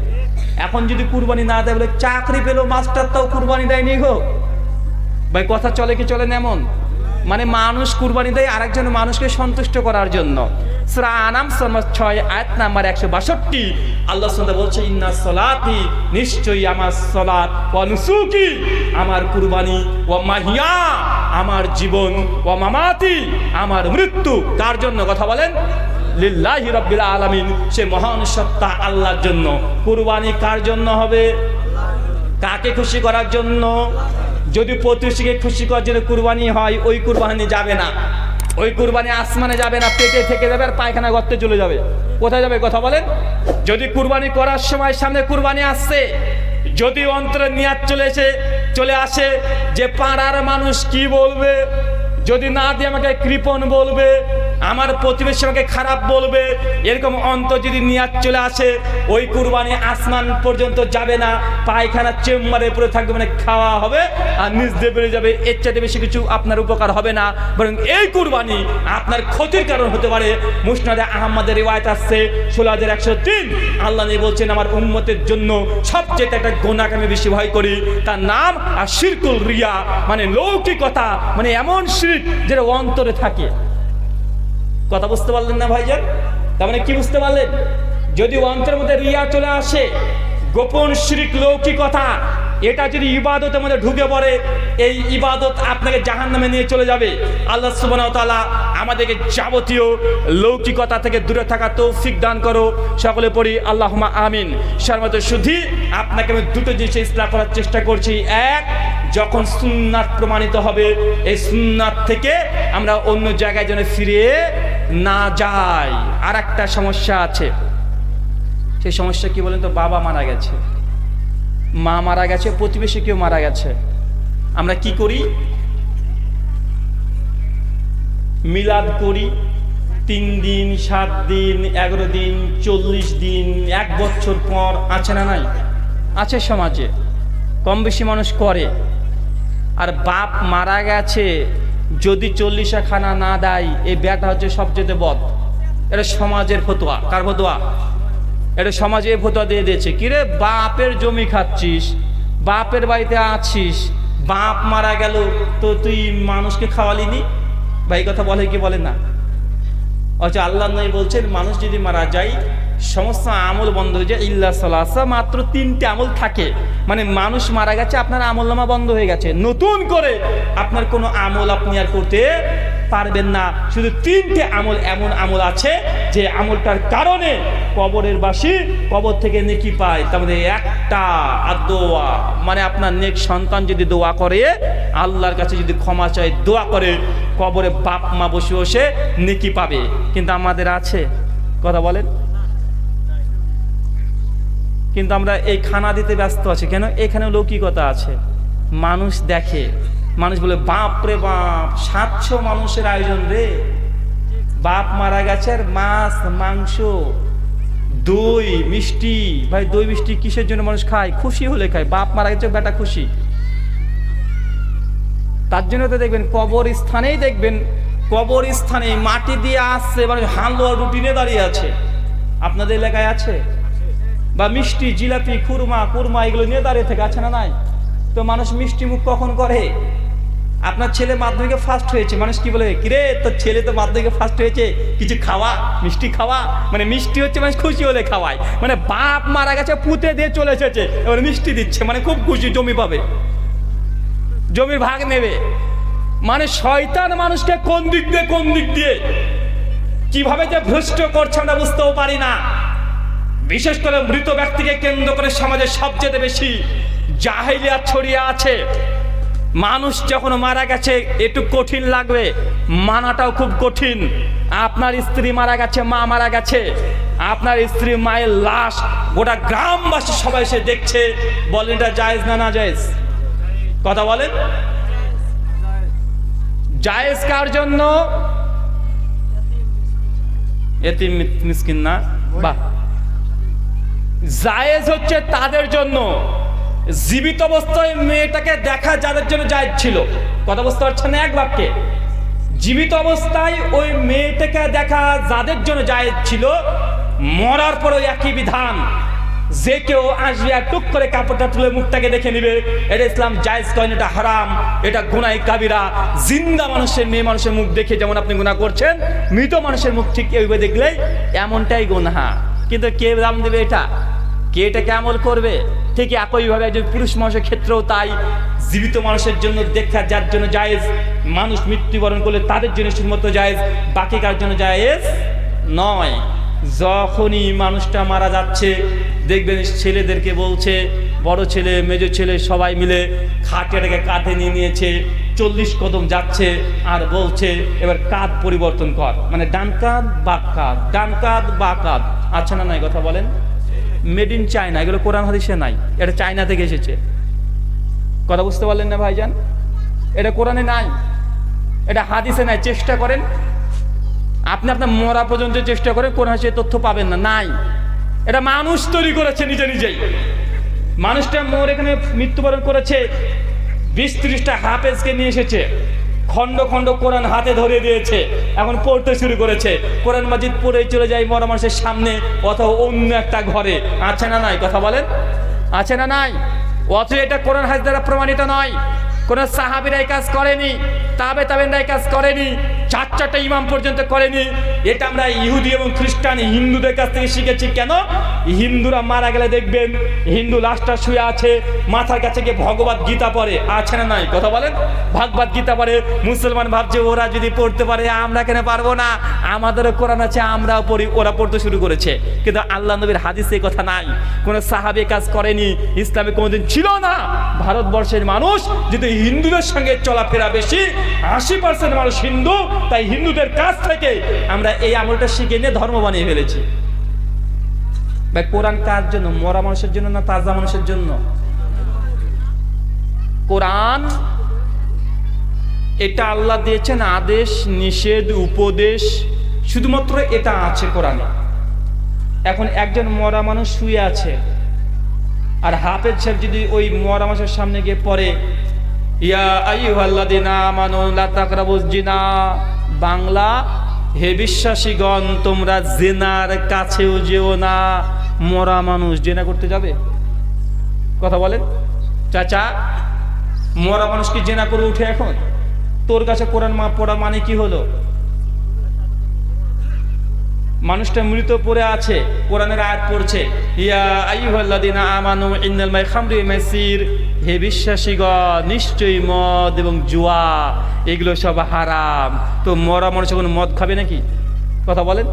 এখন যদি কুরবানি না দেয় বলে চাকরি পেলো মাস্টার তাও কুরবানি দেয়নি গো। ভাই কথা চলে কি চলে না এমন? মানে মানুষ কুরবানি দেয় আরেকজন মানুষকে সন্তুষ্ট করার জন্য। সূরা আনাম 6 আয়াত নাম্বার 162 আল্লাহ সুবহানাহু বলছে, ইন্না সলাতি, নিশ্চয়ই আমার সালাত, ওয়া নুসুকি, আমার কুরবানি, ওয়া মাহিয়া, আমার জীবন, ওয়া মামাতি, আমার মৃত্যু। কার জন্য? কথা বলেন। লিল্লাহি রাব্বিল আলামিন, সে মহান সত্তা আল্লাহর জন্য। কুরবানি কার জন্য হবে? কাকে খুশি করার জন্য? যদি প্রতিবেশীকে খুশি করার জন্য কুরবানি হয়, ওই কুরবানি যাবে না, ওই কুরবানি আসমানে যাবে না, পেটে থেকে যাবে আর পায়খানা গর্তে চলে যাবে। কোথায় যাবে? কথা বলেন। যদি কুরবানি করার সময় সামনে কুরবানি আসছে, যদি অন্তরে নিয়াত চলে আসে যে পাড়ার মানুষ কি বলবে, যদি না দিয়ে আমাকে কৃপণ বলবে, আমার প্রতিবেশী আমাকে খারাপ বলবে, এরকম অন্তর যদি নিয়াত চলে আসে, ওই কুরবানি আসমান পর্যন্ত যাবে না, পায়খানা চেম্বারে পড়ে থাকবে, মানে খাওয়া হবে আর নিজ দিয়ে বেড়ে যাবে। এর চাইতে বেশি কিছু আপনার উপকার হবে না, বরং এই কুরবানি আপনার ক্ষতির কারণ হতে পারে। মুসনাদে আহমদের রিওয়ায়াত আসছে 16103 আল্লাহ নবী বলছেন, আমার উম্মতের জন্য সবচেয়ে একটা গুনাহকে আমি বেশি ভয় করি, তার নাম আর শিরকুল রিয়া, মানে লৌকিকতা, মানে এমন শিরক যেটা অন্তরে থাকে। কথা বুঝতে পারলেন না ভাইজান? তার মানে কি বুঝতে পারলেন? যদি অন্তরের মধ্যে রিয়া চলে আসে, গোপন শিরক, লৌকিকতা, এটা যদি ইবাদতের মধ্যে ঢুকে পড়ে, এই ইবাদত আপনাকে জাহান্নামে নিয়ে চলে যাবে। আল্লাহ সুবহানাহু ওয়া তাআলা আমাদেরকে যাবতীয় লৌকিকতা থেকে দূরে থাকা তৌফিক দান করো। সকলে পড়ি আল্লাহুম্মা আমিন। সর্বত শুধু আপনাকে আমি দুটো জিনিস ইসলাহ করার চেষ্টা করছি। এক, যখন সুন্নাত প্রমাণিত হবে, এই সুন্নাত থেকে আমরা অন্য জায়গায় যেন ফিরে না যাই। আর একটা সমস্যা আছে, সেই সমস্যা কি বলেন তো? বাবা মারা গেছে, মা মারা গেছে, প্রতিবেশী কেউ মারা গেছে, আমরা কি করি? মিলাদ করি 3 দিন, 7 দিন, 11 দিন, 40 দিন, 1 বছর পর। আছে না নাই? আছে, সমাজে কম বেশি মানুষ করে। আর বাপ মারা গেছে যদি 40 খানা না দেয়, এই ব্যাটা হচ্ছে সবচেয়ে বদ। এটা সমাজের ফতোয়া। কার ফতোয়া? এটা সমাজে ফতোয়া দিয়ে দিয়েছে। কিরে, বাপের জমি খাচ্ছিস, বাপের বাড়িতে আছিস, বাপ মারা গেল তো তুই মানুষকে খাওয়ালিনি? ভাই কথা বলে কি বলে না? আচ্ছা, আল্লাহ নবী বলছেন, মানুষ যদি মারা যায় সমস্ত আমল বন্ধ হয়ে যায় ইল্লা সালাসা, মাত্র 3টে আমল থাকে। মানে মানুষ মারা গেছে, আপনার আমলনামা বন্ধ হয়ে গেছে, নতুন করে আপনার কোনো আমল আপনি আর করতে পারবেন না। শুধু 3টে আমল, এমন আমল আছে যে আমলটার কারণে কবরের বাসী কবর থেকে নেকি পায়। তার মধ্যে একটা দোয়া, মানে আপনার নেক সন্তান যদি দোয়া করে, আল্লাহর কাছে যদি ক্ষমা চায়, দোয়া করে, কবরে বাপ মা বসে বসে নেকি পাবে। কিন্তু আমাদের আছে? কথা বলেন। কিন্তু আমরা এই খানা দিতে ব্যস্ত আছি কেন? এখানে লৌকিকতা আছে, মানুষ দেখে, মানুষ বলে বাপ রে বাপ 700 মানুষের আয়োজন রে, বাপ মারা গেছে আর মাছ মাংস দই মিষ্টি। ভাই দই মিষ্টি কিসের জন্য মানুষ খায়? খুশি হলে খায়। বাপ মারা গেছে বেটা খুশি, তার জন্য তো দেখবেন কবরস্থানেই, দেখবেন কবরস্থানে মাটি দিয়ে আসছে, মানে হালুয়া রুটি নিয়ে দাঁড়িয়ে আছে। আপনাদের এলাকায় আছে? বা মিষ্টি জিলাপি কুরমা এগুলো নিয়ে দাঁড়িয়ে থেকে আছে না নাই? তো মানুষ মিষ্টি মুখ কখন করে? আপনার ছেলে মাধ্যমিকে ফার্স্ট হয়েছে, মানুষ কি বলে, কিরে তোর ছেলে তো মাধ্যমিকে ফার্স্ট হয়েছে, কিছু খাওয়া, মিষ্টি খাওয়া। মানে মিষ্টি হচ্ছে মানুষ খুশি হলে খাওয়ায়। মানে বাপ মারা গেছে পুঁতে দিয়ে চলে এসেছে, এবার মিষ্টি দিচ্ছে, মানে খুব খুশি, জমি পাবে, জমির ভাগ নেবে। মানে শয়তান মানুষকে কোন দিক দিয়ে কিভাবে যে ভ্রষ্ট করছে আমরা বুঝতেও পারি না। বিশেষ করে মৃত ব্যক্তিকে কেন্দ্র করে সমাজে সবচেয়ে বেশি জাহেলিয়াত ছড়িয়ে আছে। মানুষ যখন মারা গেছে একটু কঠিন লাগবে, মানাটাও খুব কঠিন। আপনার স্ত্রী মারা গেছে, মা মারা গেছে, আপনার স্ত্রী মায়ের লাশ গোটা গ্রামবাসী সবাই এসে দেখছে, বলেন এটা জায়েজ না না জায়েজ? কথা বলেন। জায়েজ কার জন্য? এতিম মিসকিন না, বাহ। জায়েজ হচ্ছে তাদের জন্য জীবিত অবস্থায় মেয়েটাকে দেখা যাদের জন্য জায়েজ ছিল। কথা বুঝতে পারছেন না? এক বাক্যে, জীবিত অবস্থায় ওই মেয়েটাকে দেখা যাদের জন্য জায়েজ ছিল, মরার পর ওই একই বিধান। যে কেউ আসবে আর টুক করে কাপড়টা তুলে মুখটাকে দেখে নিবে, এটা ইসলাম জায়েজ করেন, এটা হারাম, এটা গুনাহ কাবিরা। জিন্দা মানুষের, মেয়ে মানুষের মুখ দেখে যেমন আপনি গুনাহ করছেন, মৃত মানুষের মুখ ঠিক এইভাবে দেখলে এমনটাই গুনাহ। কিন্তু কে দাম দেবে এটা? কে এটাকে আমল করবে? ঠিক একইভাবে একজন পুরুষ মানুষের ক্ষেত্রেও তাই। জীবিত মানুষের জন্য দেখা যার জন্য জায়েজ, মানুষ মৃত্যুবরণ করলে তাদের জন্য শুধুমাত্র জায়েজ, বাকি কার জন্য জায়েজ নয়। যখনই মানুষটা মারা যাচ্ছে দেখবেন ছেলেদেরকে বলছে, বড় ছেলে মেজো ছেলে সবাই মিলে খাটেটাকে কাঁধে নিয়ে নিয়েছে, 40 কদম যাচ্ছে আর বলছে এবার কাঁধ পরিবর্তন কর, মানে ডান কাঁধ বাঁ কাঁধ, ডান কাঁধ বাঁ কাঁধ। আচ্ছা না নাই? কথা বলেন। মেড ইন চায়না, এগুলো কোরআন হাদিসে নাই, এটা চায়না থেকে এসেছে। কথা বুঝতে পারলেন না ভাইজান? এটা কোরআনে নাই, এটা হাদিসে নাই। চেষ্টা করেন আপনি, আপনার মরা পর্যন্ত চেষ্টা করেন, কোরআন সে তথ্য পাবেন না, নাই। এটা মানুষ তৈরি করেছে নিজেই। মানুষটা এখানে মৃত্যুবরণ করেছে, 20-30টা হাফেজকে নিয়ে এসেছে, খন্ড খন্ড কোরআন হাতে ধরে দিয়েছে, এখন পড়তে শুরু করেছে। কোরআন মাজিদ পড়ে চলে যায় মরা মানুষের সামনে অথবা অন্য একটা ঘরে। আছে না নাই? কথা বলেন। আছে না নাই? অথচ এটা কোরআন হাদিস দ্বারা প্রমাণিত নয়। কোন সাহাবীরা এই কাজ করেনি, তাবেঈনরা এই কাজ করেনি, 4টা ইমাম পর্যন্ত করেনি। এটা আমরা ইহুদি এবং খ্রিস্টান হিন্দুদের কাছ থেকে শিখেছি। কেন? হিন্দুরা মারা গেলে দেখবেন হিন্দু লাশটা শুয়ে আছে, মাথার কাছে গিয়ে ভগবত গীতা পড়ে। আছে না নাই? কথা বলেন। ভগবত গীতা পড়ে। মুসলমান ভাবছে ওরা যদি পড়তে পারে আমরা কেন পারবো না? আমাদেরও কোরআন আছে, আমরাও পড়ি, ওরা পড়তে শুরু করেছে। কিন্তু আল্লাহ নবীর হাদিসে কথা নাই, কোন সাহাবী কাজ করেনি, ইসলামে কোনোদিন ছিল না। ভারতবর্ষের মানুষ যদি হিন্দুদের সঙ্গে চলাফেরা বেশি, 80% মানুষ হিন্দু, তাই হিন্দুদের কাছ থেকে আমরা এই আমলটা শিখে নিয়ে ধর্ম বানিয়ে ফেলেছি। ভাই কোরআন কার জন্য? মরা মানুষের জন্য না তাজা মানুষের জন্য? কোরআন এটা আল্লাহ দিয়েছেন আদেশ, নিষেধ, উপদেশ, শুধুমাত্র এটা আছে কোরআনে। এখন একজন মরা মানুষ শুয়ে আছে আর হাফেজ সাহেব যদি ওই মরা মানুষের সামনে গিয়ে পড়ে, ইয়া আইয়ুহাল্লাযীনা আমানু লা তাকরাবুজ জিনা, বাংলা, হে বিশ্বাসীগণ তোমরা জিনার কাছেও যেও না। মরা মানুষ জিনা করতে যাবে? কথা বলেন। চাচা, মরা মানুষ কি জিনা করে উঠে? এখন তোর কাছে কোরআন পড়া মানে কি হলো? মানুষটা মৃত পড়ে আছে, কোরআনের আয়াত পড়ছে, ইয়া আইয়ুহাল্লাযীনা আমানু ইন্নাল খামরি ওয়াল মাইসির, হে বিশ্বাসীগণ নিশ্চয়ই মদ এবং জুয়া এগুলো সব হারাম। তো মরা মানুষ এখন মদ খাবে নাকি? কথা বলেন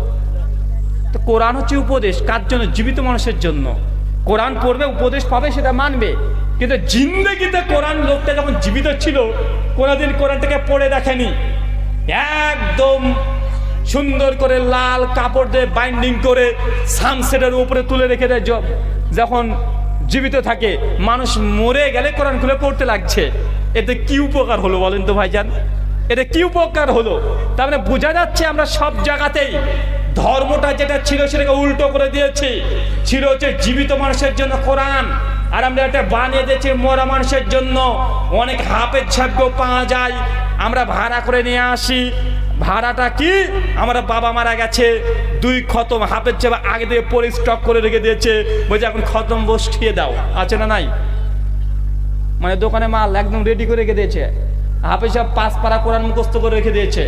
তো। কোরআন হচ্ছে উপদেশ, কার জন্য? জীবিত মানুষের জন্য। কোরআন পড়বে, উপদেশ পাবে, সেটা মানবে। কিন্তু জিন্দেগিতে কোরআন লোকটা যখন জীবিত ছিল কোনোদিন কোরআনটাকে পড়ে দেখেনি। একদম সুন্দর করে লাল কাপড় দিয়ে বাইন্ডিং করে সানসেটের উপরে তুলে রেখে দেয়। যখন জীবিত থাকে, মানুষ মরে গেলে কোরআন খুলে পড়তে লাগছে। এতে কি উপকার হলো বলেন তো ভাইজান? এটা কি উপকার হলো? তার মানে বোঝা যাচ্ছে আমরা সব জায়গাতেই ধর্মটা যেটা ছিল সেটাকে উল্টো করে দিয়েছি। ছিল হচ্ছে জীবিত মানুষের জন্য কোরআন, আর আমরা এটা বানিয়ে দিয়েছি মরা মানুষের জন্য। অনেক হাফেজ সাহেবকেও পাওয়া যায়, আমরা ভাড়া করে নিয়ে আসি। ভাড়াটা কি? আমরা বাবা মারা গেছে, 2 খতম হাফেজ সাহেব আগে থেকে পরে স্টক করে রেখে দিয়েছে, বলছে এখন খতম বসিয়ে দাও। আছে না নাই? মানে দোকানে মাল একদম রেডি করে রেখে দিয়েছে। হাফেজ সাহেব 5 পারা কোরআন মুখস্থ করে রেখে দিয়েছে,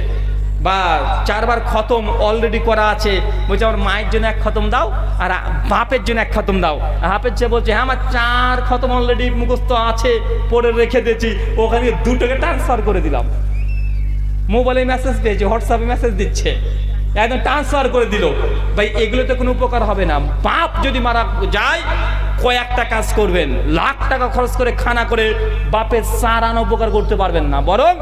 বা 4 বার খতম অলরেডি করা আছে, বলছে আমার মায়ের জন্য 1 খতম দাও আর বাপের জন্য 1 খতম দাও। হাফেজ সাহেব বলছে হ্যাঁ আমার 4 খতম অলরেডি মুখস্থ আছে, পড়ে রেখে দিয়েছি, ওখানে 2টাকে ট্রান্সফার করে দিলাম। মোবাইলে মেসেজ দিয়েছে, হোয়াটসঅ্যাপে মেসেজ দিচ্ছে, একদম ট্রান্সফার করে দিল। ভাই এগুলোতে কোনো উপকার হবে না। বাপ যদি মারা যায় কয়েকটা কাজ করবেন, লাখ টাকা খরচ করে খানা করে বাপের সারানো উপকার করতে পারবেন না, বরং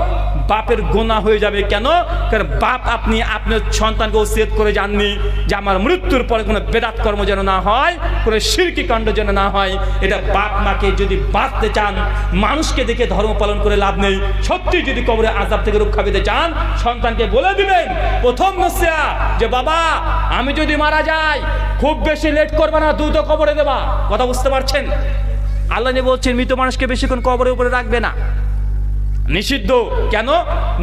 বাপের গুনাহ হয়ে যাবে। কেন? কারণ বাপ আপনি আপনার সন্তানকে ওসিয়ত করে যাননি যে আমার মৃত্যুর পরে কোনো বেদাত কর্ম যেন না হয়, কোনো শিরকি কাণ্ড যেন না হয়। এটা বাপ মাকে যদি বাঁচতে চান, মানুষকে দেখে ধর্ম পালন করে লাভ নেই। সত্যি যদি কবরে আযাব থেকে রক্ষা পেতে চান, সন্তানকে বলে দিবেন প্রথম নসিহা যে বাবা আমি যদি মারা যাই খুব বেশি লেট করবে না, দ্রুত কবরে দেবা। কথা বুঝতে পারছেন? আল্লাহ নবী বলছেন মৃত মানুষকে বেশিক্ষণ কবরের উপরে রাখবে না, নিষিদ্ধ। কেন?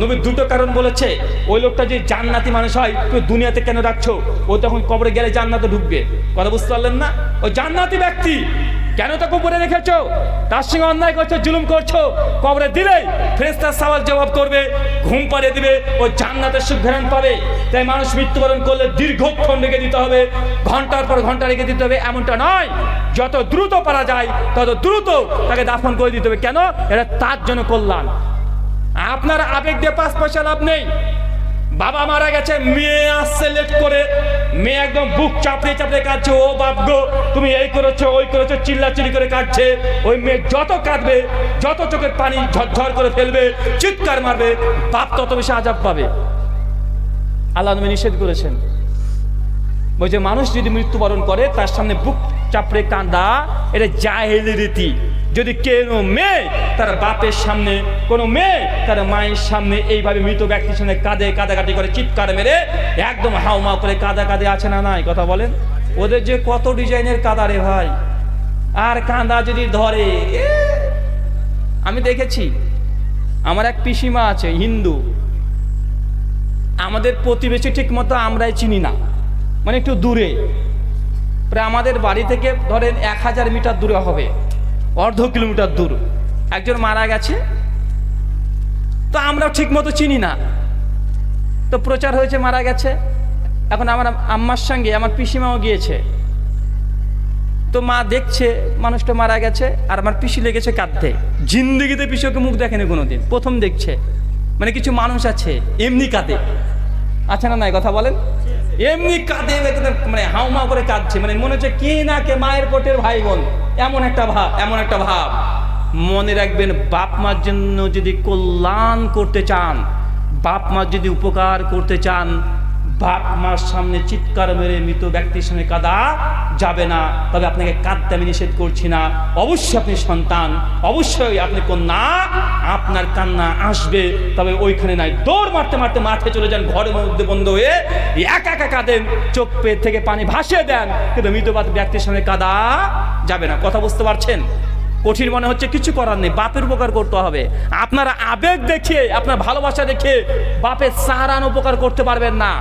নবী 2টো কারণ বলেছে। ওই লোকটা যে জান্নাতি মানুষ হয়, তুমি দুনিয়াতে কেন রাখছো? ও তখন কবরে গেলে জান্নাতে ঢুকবে। কথা বুঝতে পারলেন না? ওই জান্নাতি ব্যক্তি কেন তাকে উপরে রেখেছো? তার সঙ্গে অন্যায় করছো, জুলুম করছো, কবরে দিলেই ফেরেশতা সওয়াল জবাব করবে, ঘুম পাড়িয়ে দিবে, ও জান্নাতের সুখ ঘ্রাণ পাবে। তাই মানুষ মৃত্যুবরণ করলে দীর্ঘক্ষণ রেখে দিতে হবে, ঘন্টার পর ঘন্টা রেখে দিতে হবে, এমনটা নয়। যত দ্রুত পারা যায় তত দ্রুত তাকে দাফন করে দিতে হবে। কেন? এটা তার জন্য কল্যাণ। আপনার আবেগ দিয়ে 5 পয়সা লাভ নেই। বাবা মারা গেছে, মেয়ে আসছে লেট করে, মেয়ে একদম বুক চাপড়ে চাপড়ে কাঁদছে, ও বাপ গো তুমি এই করেছো ওই করেছো, চিল্লাচিল্লি করে কাঁদছে। ওই মেয়ে যত কাঁদবে, যত চোখের পানি ঝরঝর করে ফেলবে, চিৎকার মারবে, বাপ তত বেশি আযাব পাবে। আল্লাহ নবী নিষেধ করেছেন। বলছে মানুষ যদি মৃত্যুবরণ করে তার সামনে বুক চাপড়ে কাঁদা এটা জাহেলি রীতি। যদি কোনো মেয়ে তার বাপের সামনে, কোনো মেয়ে তার মায়ের সামনে এইভাবে মৃত ব্যক্তির সামনে কাঁদে, কাঁদাকাটি করে, চিৎকার মেরে একদম হাউমাউ করে কাঁদে, আছে না নাই? কথা বলেন। ওদের যে কত ডিজাইনের কাঁদা রে ভাই। আর কাঁদা যদি ধরে, আমি দেখেছি, আমার এক পিসিমা আছে হিন্দু, আমাদের প্রতিবেশী ঠিক মতো আমরাই চিনি না, মানে একটু দূরে, প্রায় আমাদের বাড়ি থেকে ধরেন 1000 মিটার দূরে হবে, অর্ধ কিলোমিটার দূর। একজন মারা গেছে, তো আমরা ঠিক মতো চিনি না, তো প্রচার হয়েছে মারা গেছে। এখন আমার আম্মার সঙ্গে আমার পিসিমাও গিয়েছে, তো মা দেখছে মানুষটা মারা গেছে, আর আমার পিসি লেগেছে কাঁদতে। জিন্দেগিতে পিসিকে মুখ দেখেনি কোনোদিন, প্রথম দেখছে। মানে কিছু মানুষ আছে এমনি কাঁদে, আছে না নাই? কথা বলেন। এমনি কাঁদে, মানে হাউমাউ করে কাঁদছে, মানে মনে হচ্ছে কে না কে মায়ের পেটের ভাই বোন, এমন একটা ভাব, এমন একটা ভাব। মনে রাখবেন, বাপ মার জন্য যদি কল্যাণ করতে চান, বাপ মার যদি উপকার করতে চান, বাপ মার সামনে চিৎকার মেরে মৃত ব্যক্তির সামনে কাঁদা যাবে না। তবে আপনাকে কাঁদতে আমি নিষেধ করছি না। অবশ্যই আপনি সন্তান, অবশ্যই আপনি কন্যা, আপনার কান্না আসবে, তবে ওইখানে নাই দৌড় মারতে মারতে মাঠে চলে যান, ঘরের মধ্যে বন্ধ হয়ে একা একা কাঁদেন, চোখ পেট থেকে পানি ভাসিয়ে দেন, কিন্তু মৃত ব্যক্তির সামনে কাঁদা যাবে না। কথা বুঝতে পারছেন? কঠিন মনে হচ্ছে, কিছু করার নেই, বাপের উপকার করতে হবে। আপনারা আবেগ দেখিয়ে, আপনার ভালোবাসা দেখিয়ে বাপের সাহারান উপকার করতে পারবেন না।